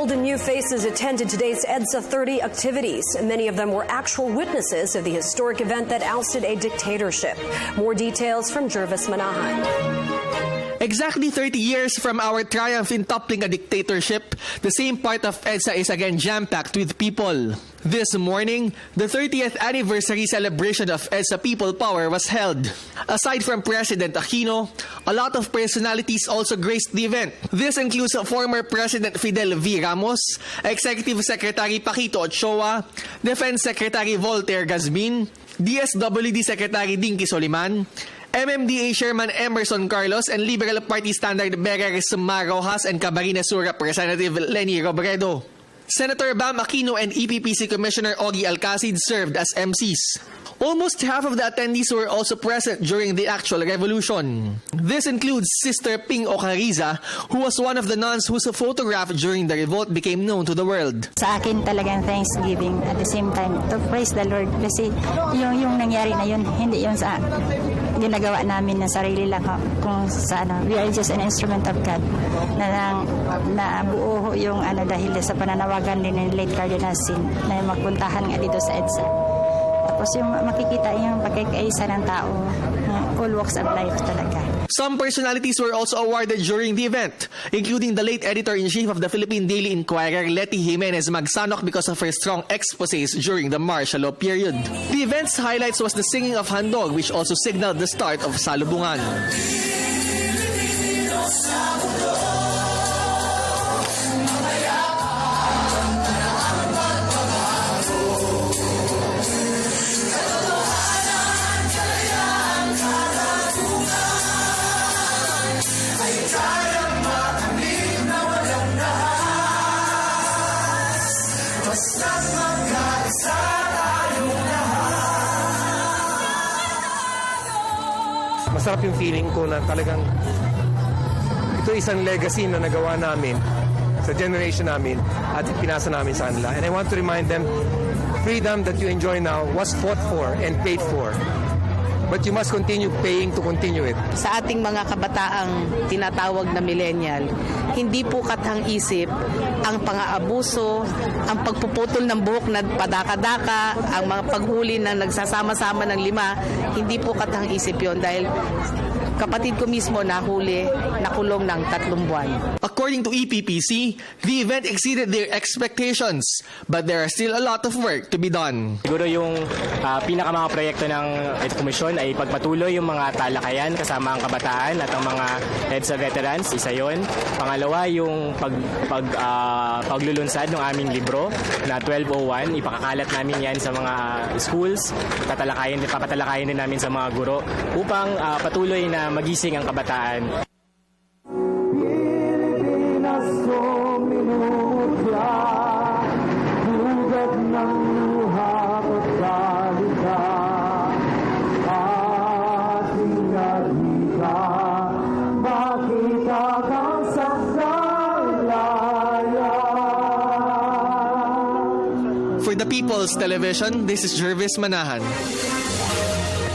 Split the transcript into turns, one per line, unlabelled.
Old and new faces attended today's EDSA 30 activities. Many of them were actual witnesses of the historic event that ousted a dictatorship. More details from Jervis Manahan.
Exactly 30 years from our triumph in toppling a dictatorship, the same part of EDSA is again jam-packed with people. This morning, the 30th anniversary celebration of EDSA People Power was held. Aside from President Aquino, a lot of personalities also graced the event. This includes former President Fidel V. Ramos, Executive Secretary Paquito Ochoa, Defense Secretary Voltaire Gazmin, DSWD Secretary Dinky Soliman, MMDA Chairman Emerson Carlos, and Liberal Party Standard Bearers Ma Rojas and Camarines Sur Representative Lenny Robredo. Senator Bam Aquino and EPPC Commissioner Ogie Alcacid served as MCs. Almost half of the attendees were also present during the actual revolution. This includes Sister Ping Ocariza, who was one of the nuns whose photograph during the revolt became known to the world.
Sa akin talagang Thanksgiving at the same time to praise the Lord kasi yung nangyari na yun, hindi yun sa ginagawa namin na sarili lang kung sa we are just an instrument of God na buo yung dahil sa pananawagan din ng late Cardinal Sin na magpuntahan nga dito sa EDSA. Tapos yung makikita yung pagkakaisa ng tao, all walks of life talaga.
Some personalities were also awarded during the event, including the late editor-in-chief of the Philippine Daily Inquirer, Letty Jimenez Magsanok, because of her strong exposés during the martial law period. The event's highlights was the singing of handog, which also signaled the start of salubungan.
Masarap yung feeling ko na talagang ito isang legacy na nagawa namin sa generation namin at pinasa namin sa kanila. And I want to remind them, freedom that you enjoy now was fought for and paid for. But you must continue paying to continue it.
Sa ating mga kabataang tinatawag na millennial, hindi po kathang-isip ang pang-aabuso, ang pagpuputol ng buhok na padaka-daka, ang mga paghuli na nagsasama-sama ng 5, hindi po kathang-isip yon dahil kapatid ko mismo nahuli, nakulong ng 3 buwan.
According to EPPC, the event exceeded their expectations, but there are still a lot of work to be done.
Siguro yung mga proyekto ng komisyon ay pagpatuloy yung mga talakayan kasama ang kabataan at ang mga EDSA veterans, isa yon. Pangalawa, yung paglulunsad ng aming libro na 1201, ipakakalat namin yan sa mga schools, papatalakayin din namin sa mga guro upang patuloy na magising ang kabataan.
For the People's Television, this is Jervis Manahan.